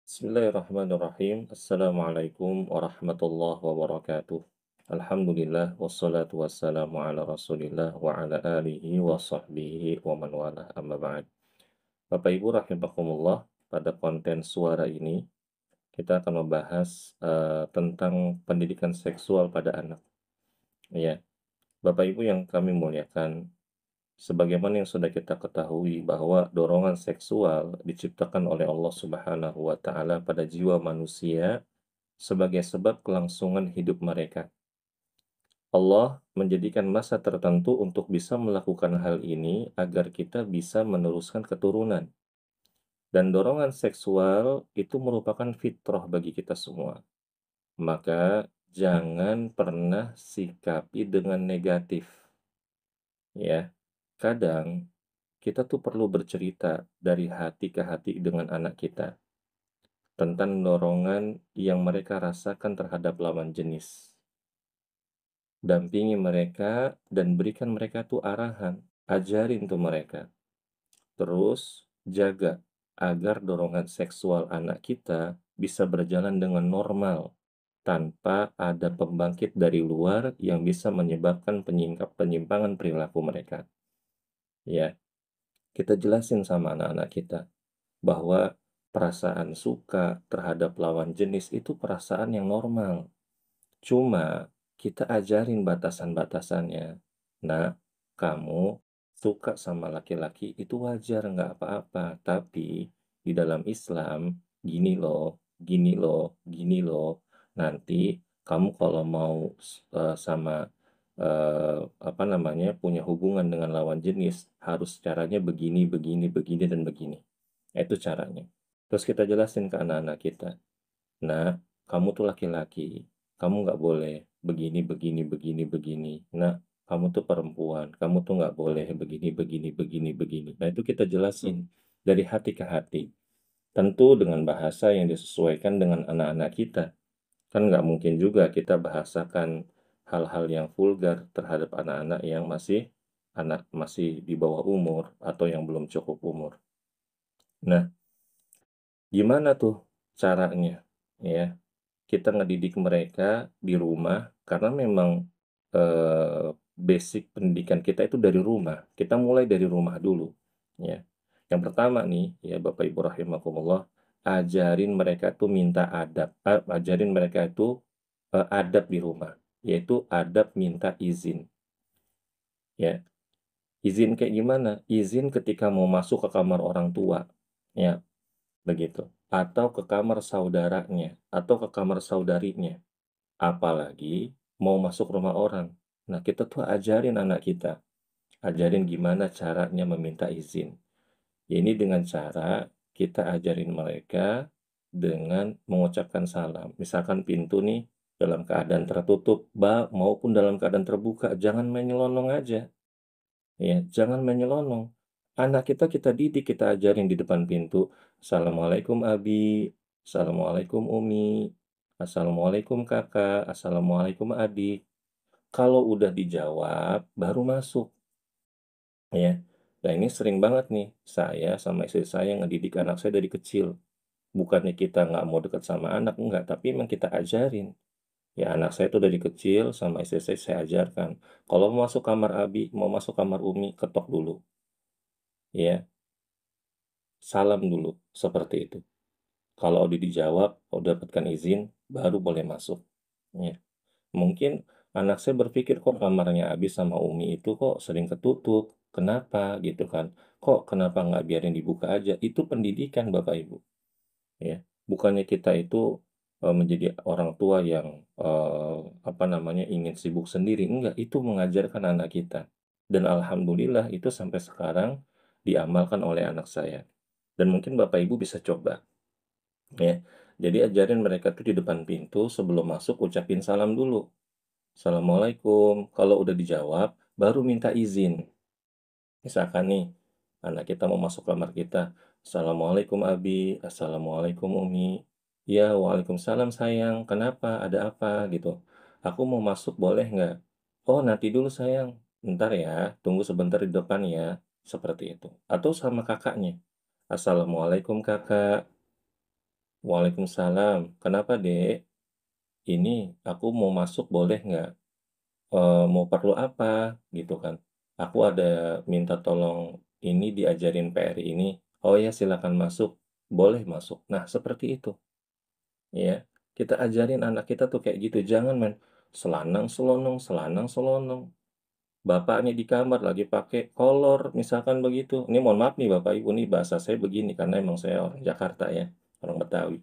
Bismillahirrahmanirrahim. Assalamualaikum warahmatullahi wabarakatuh. Alhamdulillah wassalatu wassalamu ala Rasulillah wa ala alihi wa sahbihi wa man wala amma ba'd. Bapak Ibu rahimakumullah, pada konten suara ini kita akan membahas tentang pendidikan seksual pada anak. Ya, Bapak Ibu yang kami muliakan, sebagaimana yang sudah kita ketahui bahwa dorongan seksual diciptakan oleh Allah Subhanahu wa taala pada jiwa manusia sebagai sebab kelangsungan hidup mereka. Allah menjadikan masa tertentu untuk bisa melakukan hal ini agar kita bisa meneruskan keturunan. Dan dorongan seksual itu merupakan fitrah bagi kita semua. Maka jangan pernah sikapi dengan negatif. Ya, kadang kita tuh perlu bercerita dari hati ke hati dengan anak kita tentang dorongan yang mereka rasakan terhadap lawan jenis. Dampingi mereka dan berikan mereka tuh arahan, ajarin tuh mereka. Terus jaga agar dorongan seksual anak kita bisa berjalan dengan normal tanpa ada pembangkit dari luar yang bisa menyebabkan penyimpangan perilaku mereka. Ya, kita jelasin sama anak-anak kita bahwa perasaan suka terhadap lawan jenis itu perasaan yang normal. Cuma kita ajarin batasan-batasannya. Nah, kamu suka sama laki-laki itu wajar, nggak apa-apa. Tapi di dalam Islam, gini loh, gini loh, gini loh. Nanti kamu kalau mau sama apa namanya punya hubungan dengan lawan jenis harus caranya begini, begini, begini, dan begini. Itu caranya. Terus kita jelasin ke anak-anak kita. Nah, kamu tuh laki-laki, kamu nggak boleh begini, begini, begini, begini. Nah, kamu tuh perempuan, kamu tuh nggak boleh begini, begini, begini, begini. Nah, itu kita jelasin dari hati ke hati. Tentu dengan bahasa yang disesuaikan dengan anak-anak kita. Kan nggak mungkin juga kita bahasakan hal-hal yang vulgar terhadap anak-anak yang masih di bawah umur atau yang belum cukup umur. Nah, gimana tuh caranya? Ya, kita ngedidik mereka di rumah karena memang basic pendidikan kita itu dari rumah. Kita mulai dari rumah dulu, ya. Yang pertama nih, ya Bapak Ibu rahimakumullah, ajarin mereka tuh minta adab, ajarin mereka itu adab di rumah, yaitu adab minta izin, ya. Izin kayak gimana? Izin ketika mau masuk ke kamar orang tua, ya, begitu. Atau ke kamar saudaranya, atau ke kamar saudarinya. Apalagi mau masuk rumah orang. Nah, kita tuh ajarin anak kita, ajarin gimana caranya meminta izin. Ini dengan cara kita ajarin mereka dengan mengucapkan salam. Misalkan pintu nih dalam keadaan tertutup, maupun dalam keadaan terbuka, jangan main nyelonong aja. Ya, jangan main nyelonong. Anak kita kita didik, kita ajarin di depan pintu. Assalamualaikum Abi, Assalamualaikum Umi, Assalamualaikum Kakak, Assalamualaikum Adik. Kalau udah dijawab, baru masuk. Ya, nah ini sering banget nih, saya sama istri saya ngedidik anak saya dari kecil. Bukannya kita nggak mau dekat sama anak, enggak, tapi emang kita ajarin. Ya, anak saya tuh dari kecil sama istri saya ajarkan. Kalau mau masuk kamar Abi, mau masuk kamar Umi, ketok dulu. Ya, salam dulu, seperti itu. Kalau udah dijawab, udah dapatkan izin, baru boleh masuk. Ya. Mungkin anak saya berpikir, kok kamarnya Abi sama Umi itu kok sering ketutup, kenapa gitu kan? Kok kenapa nggak biarin dibuka aja? Itu pendidikan Bapak Ibu. Ya, bukannya kita itu menjadi orang tua yang apa namanya ingin sibuk sendiri, enggak. Itu mengajarkan anak kita. Dan alhamdulillah itu sampai sekarang diamalkan oleh anak saya. Dan mungkin Bapak Ibu bisa coba, ya. Jadi ajarin mereka tuh di depan pintu sebelum masuk ucapin salam dulu. Assalamualaikum. Kalau udah dijawab, baru minta izin. Misalkan nih, anak kita mau masuk kamar kita. Assalamualaikum Abi, Assalamualaikum Umi. Ya, Waalaikumsalam sayang. Kenapa? Ada apa? Gitu. Aku mau masuk boleh nggak? Oh, nanti dulu sayang. Ntar ya, tunggu sebentar di depan ya. Seperti itu. Atau sama kakaknya. Assalamualaikum kakak. Waalaikumsalam. Kenapa, Dek? Ini aku mau masuk boleh nggak? Mau perlu apa? Gitu kan. Aku ada minta tolong ini diajarin PR ini. Oh ya, silakan masuk. Boleh masuk. Nah, seperti itu. Ya, kita ajarin anak kita tuh kayak gitu. Jangan main selanang-selonong, selanang-selonong. Bapaknya di kamar lagi pakai kolor, misalkan begitu. Ini mohon maaf nih Bapak Ibu, nih bahasa saya begini karena emang saya orang Jakarta ya, orang Betawi.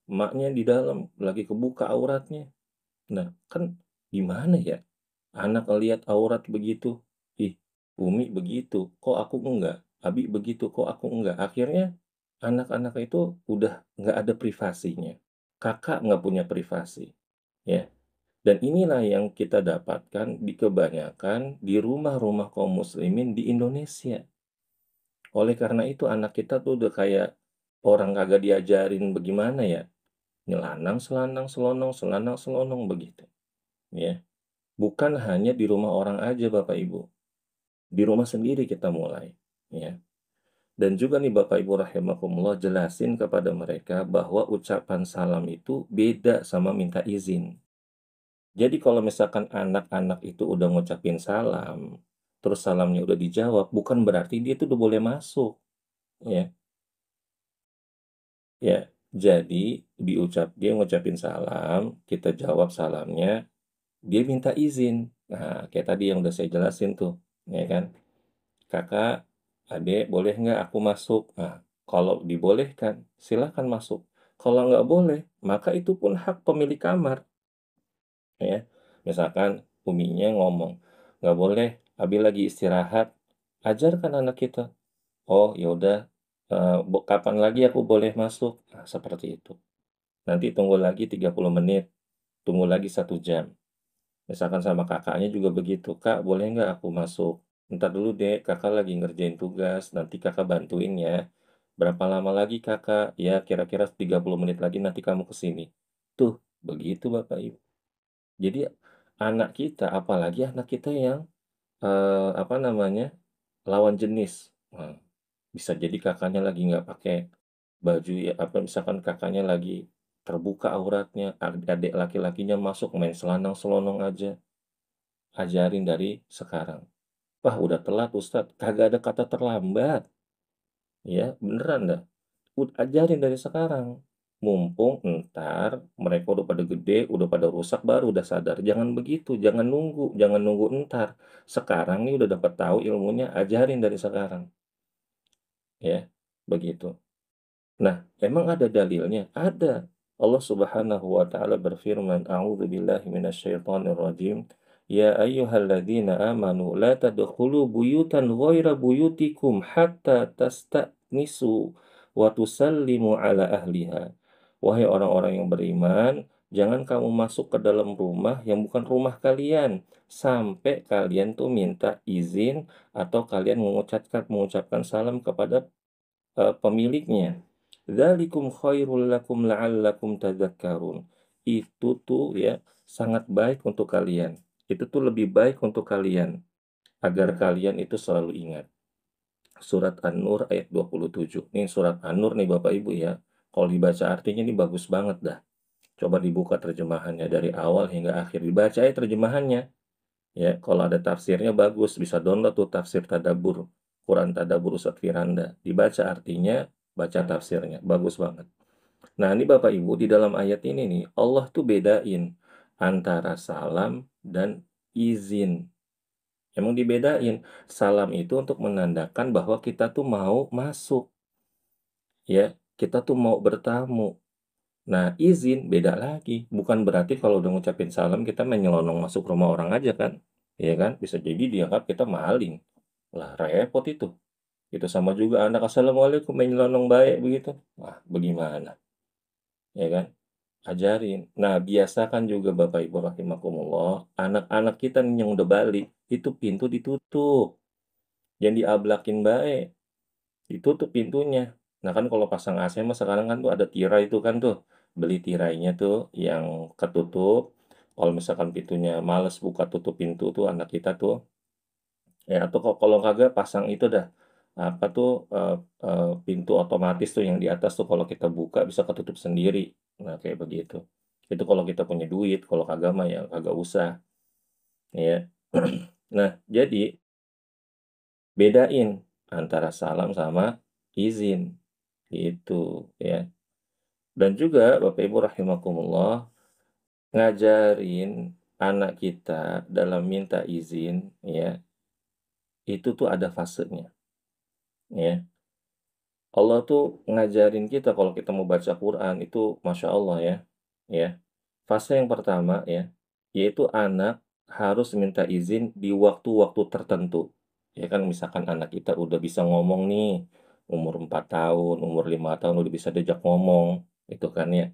Emaknya di dalam lagi kebuka auratnya. Nah, kan gimana ya? Anak lihat aurat begitu, ih, Umi begitu, kok aku enggak? Abi begitu, kok aku enggak? Akhirnya anak-anak itu udah nggak ada privasinya. Kakak nggak punya privasi, ya. Dan inilah yang kita dapatkan di kebanyakan di rumah-rumah kaum muslimin di Indonesia. Oleh karena itu anak kita tuh udah kayak orang kagak diajarin bagaimana ya, nyelanang, selanang, selonong, selanang, selonong begitu, ya. Bukan hanya di rumah orang aja Bapak Ibu, di rumah sendiri kita mulai, ya. Dan juga nih Bapak Ibu rahimakumullah jelasin kepada mereka bahwa ucapan salam itu beda sama minta izin. Jadi kalau misalkan anak-anak itu udah ngucapin salam, terus salamnya udah dijawab, bukan berarti dia itu udah boleh masuk, ya. Ya, jadi dia ngucapin salam, kita jawab salamnya, dia minta izin. Nah, kayak tadi yang udah saya jelasin tuh, ya kan? Kakak, adek, boleh nggak aku masuk? Nah, kalau dibolehkan, silahkan masuk. Kalau nggak boleh, maka itu pun hak pemilik kamar, ya. Misalkan uminya ngomong, nggak boleh, Abi lagi istirahat. Ajarkan anak kita, oh ya udah, kapan lagi aku boleh masuk? Nah, seperti itu. Nanti tunggu lagi 30 menit, tunggu lagi 1 jam. Misalkan sama kakaknya juga begitu, Kak, boleh nggak aku masuk? Ntar dulu deh, kakak lagi ngerjain tugas, nanti kakak bantuin ya. Berapa lama lagi kakak? Ya, kira-kira 30 menit lagi nanti kamu ke sini. Tuh, begitu Bapak Ibu. Jadi anak kita, apalagi anak kita yang apa namanya, lawan jenis. Nah, bisa jadi kakaknya lagi nggak pakai baju ya, apa misalkan kakaknya lagi terbuka auratnya, adik laki-lakinya masuk main selanang-selonong aja. Ajarin dari sekarang. Wah, udah telat Ustadz, kagak ada kata terlambat. Ya, beneran dah. Ajarin dari sekarang. Mumpung entar mereka udah pada gede, udah pada rusak, baru udah sadar. Jangan begitu, jangan nunggu entar. Sekarang nih udah dapat tahu ilmunya, ajarin dari sekarang. Ya, begitu. Nah, emang ada dalilnya? Ada. Allah Subhanahu wa taala berfirman, "A'udzu billahi minasyaitonir rajim. Ya ayyuhalladzina amanu la tadkhulu buyutan ghaira buyutikum hatta tasta'nisu wa tusallimu ala ahliha." Wahai orang-orang yang beriman, jangan kamu masuk ke dalam rumah yang bukan rumah kalian sampai kalian tuh minta izin atau kalian mengucapkan salam kepada pemiliknya. Dzalikum khairul lakum la'allakum tadzakkarun. Itu tuh ya sangat baik untuk kalian. Itu tuh lebih baik untuk kalian agar kalian itu selalu ingat. Surat An-Nur ayat 27. Ini surat An-Nur nih Bapak Ibu ya. Kalau dibaca artinya ini bagus banget dah. Coba dibuka terjemahannya dari awal hingga akhir. Dibaca ya terjemahannya. Ya, kalau ada tafsirnya bagus, bisa download tuh tafsir Tadabur, Quran Tadabur Ustadz Firanda. Dibaca artinya, baca tafsirnya, bagus banget. Nah, ini Bapak Ibu, di dalam ayat ini nih, Allah tuh bedain antara salam dan izin. Emang dibedain. Salam itu untuk menandakan bahwa kita tuh mau masuk, ya. Kita tuh mau bertamu. Nah, izin beda lagi. Bukan berarti kalau udah ngucapin salam kita menyelonong masuk rumah orang aja kan. Ya kan? Bisa jadi dianggap kita maling. Lah, repot itu. Itu sama juga anak assalamualaikum menyelonong baik begitu. Wah, bagaimana? Ya kan? Ajarin. Nah, biasakan juga Bapak Ibu rahimakumullah, anak-anak kita nih yang udah balik, itu pintu ditutup. Yang diablakin baik. Ditutup pintunya. Nah kan kalau pasang AC mah sekarang kan tuh ada tirai itu kan tuh. Beli tirainya tuh yang ketutup. Kalau misalkan pintunya males buka tutup pintu tuh anak kita tuh. Ya atau kalau kagak pasang itu dah. apa tuh, pintu otomatis tuh yang di atas tuh kalau kita buka bisa ketutup sendiri. Nah, kayak begitu. Itu kalau kita punya duit, kalau kagak mah ya kagak usah, ya. Nah, jadi bedain antara salam sama izin, gitu, ya. Dan juga Bapak Ibu rahimakumullah, ngajarin anak kita dalam minta izin, ya, itu tuh ada fasenya, ya. Allah tuh ngajarin kita kalau kita mau baca Quran itu Masya Allah ya, ya. Fase yang pertama ya, yaitu anak harus minta izin di waktu-waktu tertentu. Ya kan misalkan anak kita udah bisa ngomong nih, umur 4 tahun, umur 5 tahun udah bisa diajak ngomong, itu kan ya.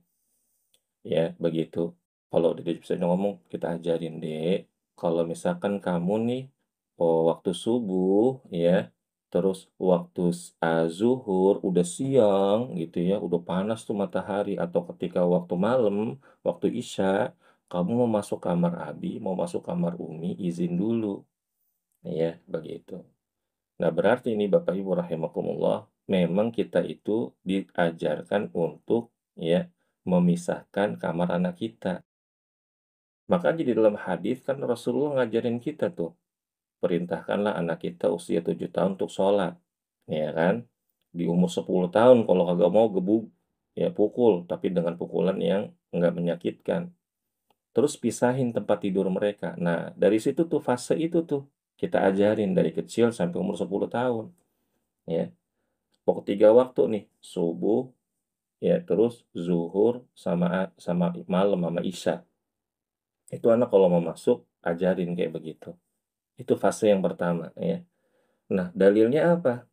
Ya, begitu. Kalau udah bisa ngomong, kita ajarin, Dek, kalau misalkan kamu nih, waktu subuh ya, terus waktu zuhur udah siang gitu ya, udah panas tuh matahari atau ketika waktu malam, waktu Isya, kamu mau masuk kamar Abi, mau masuk kamar Umi, izin dulu, ya, begitu. Nah, berarti ini Bapak Ibu rahimakumullah, memang kita itu diajarkan untuk ya memisahkan kamar anak kita. Makanya di dalam hadis kan Rasulullah ngajarin kita tuh, perintahkanlah anak kita usia 7 tahun untuk sholat, ya kan? Di umur 10 tahun kalau kagak mau gebuk, ya pukul, tapi dengan pukulan yang nggak menyakitkan. Terus pisahin tempat tidur mereka. Nah, dari situ tuh fase itu tuh kita ajarin dari kecil sampai umur 10 tahun, ya. Pokok 3 waktu nih, subuh, ya terus zuhur sama sama malam sama isya. Itu anak kalau mau masuk ajarin kayak begitu. Itu fase yang pertama ya. Nah, dalilnya apa?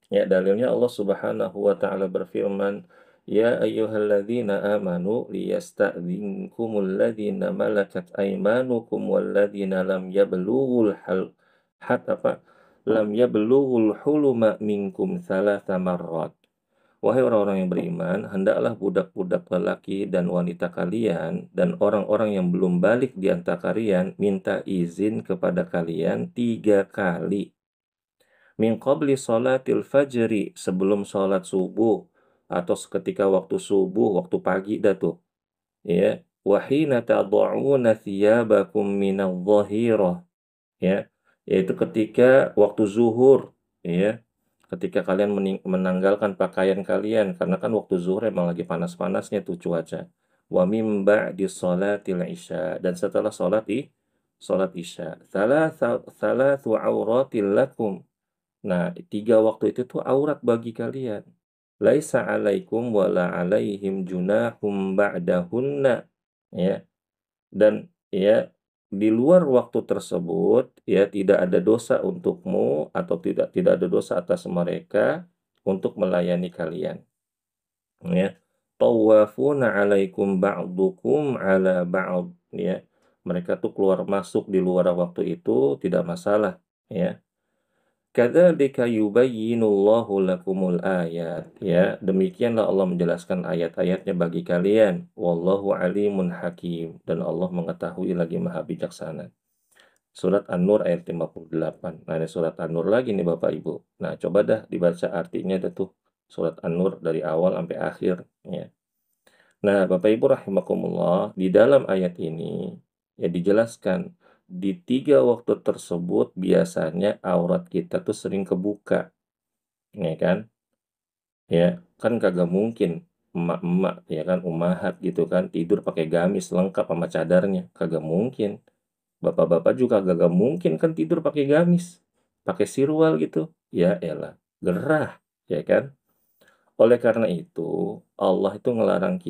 Ya, dalilnya Allah Subhanahu wa taala berfirman, "Ya ayyuhalladzina amanu liyasta'dzinkumul ladzina malakat aymanukum walladzina lam yablughul lam yablughul huluma minkum tsalatsa marrat." Wahai orang-orang yang beriman, hendaklah budak-budak lelaki dan wanita kalian dan orang-orang yang belum balik di antara kalian minta izin kepada kalian 3 kali. Min qabli sholatil fajri, sebelum sholat subuh atau seketika waktu subuh, waktu pagi dah tuh. Ya, wahina tad'una thiyabakum minadh dhahirah, ya, yaitu ketika waktu zuhur, ya. Ketika kalian menanggalkan pakaian kalian karena kan waktu zuhur emang lagi panas-panasnya tuh cuaca. Wa mim ba'di sholatil isya, dan setelah sholat isya. Thalathu auratil lakum. Nah, 3 waktu itu tuh aurat bagi kalian. Laisa alaikum wala alaihim junahum ba'dahunna. Ya, dan ya di luar waktu tersebut ya tidak ada dosa untukmu atau tidak tidak ada dosa atas mereka untuk melayani kalian. Ya. Tawafuna alaikum ba'dukum ala ba'd, ya. Mereka tuh keluar masuk di luar waktu itu tidak masalah, ya. Kadzalika yubayyinullahu lakumul ayat, ya. Demikianlah Allah menjelaskan ayat-ayatnya bagi kalian. Wallahu alimun hakim, dan Allah mengetahui lagi maha bijaksana. Surat An-Nur ayat 58. Nah, ini surat An-Nur lagi nih Bapak Ibu. Nah, coba dah dibaca artinya dah tuh. Surat An-Nur dari awal sampai akhir, ya. Nah, Bapak Ibu rahimakumullah, di dalam ayat ini ya dijelaskan di 3 waktu tersebut biasanya aurat kita tuh sering kebuka, ya kan? Ya, kan kagak mungkin emak-emak ya kan, ummahat gitu kan, tidur pakai gamis lengkap sama cadarnya, kagak mungkin. Bapak-bapak juga kagak mungkin kan tidur pakai gamis, pakai sirwal gitu. Ya elah, gerah, ya kan? Oleh karena itu, Allah itu ngelarang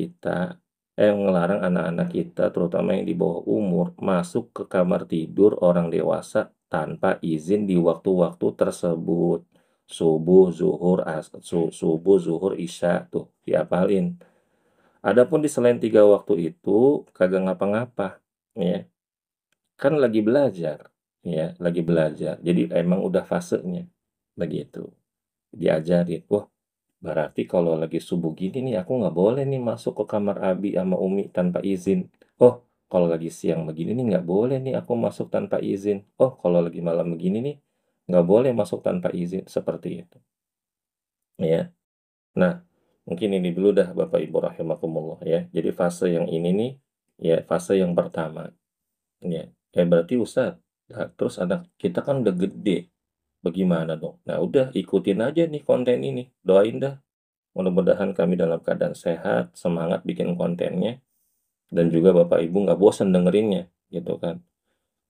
anak-anak kita, terutama yang di bawah umur, masuk ke kamar tidur orang dewasa tanpa izin di waktu-waktu tersebut. Subuh, zuhur, isya, tuh, diapalin. Adapun di selain 3 waktu itu, kagak ngapa-ngapa, ya. Kan lagi belajar, ya, lagi belajar. Jadi emang udah fasenya, begitu. Diajarin, wah, berarti kalau lagi subuh gini nih, aku nggak boleh nih masuk ke kamar Abi sama Umi tanpa izin. Oh, kalau lagi siang begini nih, nggak boleh nih aku masuk tanpa izin. Oh, kalau lagi malam begini nih, nggak boleh masuk tanpa izin, seperti itu, ya. Nah, mungkin ini dulu dah Bapak Ibu rahimakumullah ya. Jadi fase yang ini nih, ya fase yang pertama, ya. Berarti Ustaz, nah, terus anak kita kan udah gede, bagaimana dong? Nah udah ikutin aja nih konten ini, doain dah. Mudah-mudahan kami dalam keadaan sehat, semangat bikin kontennya, dan juga Bapak Ibu nggak bosan dengerinnya, gitu kan.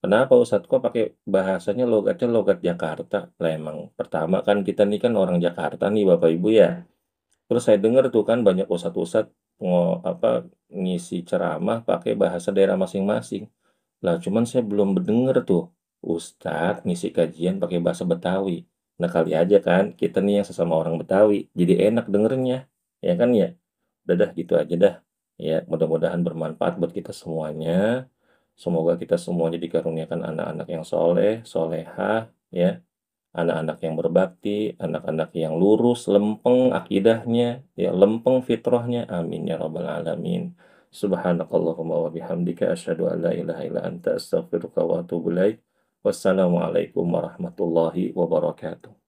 Kenapa Ustadz kok pakai bahasanya logatnya logat Jakarta? Lah emang pertama kan kita nih kan orang Jakarta nih Bapak Ibu ya. Terus saya dengar tuh kan banyak ustadz-ustadz ngisi ceramah pakai bahasa daerah masing-masing. Lah cuman saya belum mendengar tuh ustadz ngisi kajian pakai bahasa Betawi. Nah kali aja kan kita nih yang sesama orang Betawi jadi enak dengernya, ya kan ya. Udah dah gitu aja dah. Ya mudah-mudahan bermanfaat buat kita semuanya. Semoga kita semuanya dikaruniakan anak-anak yang soleh, solehah, ya, anak-anak yang berbakti, anak-anak yang lurus, lempeng akidahnya, ya, lempeng fitrahnya. Amin ya rabbal alamin. Subhanakallahumma wa bihamdika asyhadu an la ilaha illa anta astaghfiruka wa atubu ilaik. Wassalamualaikum warahmatullahi wabarakatuh.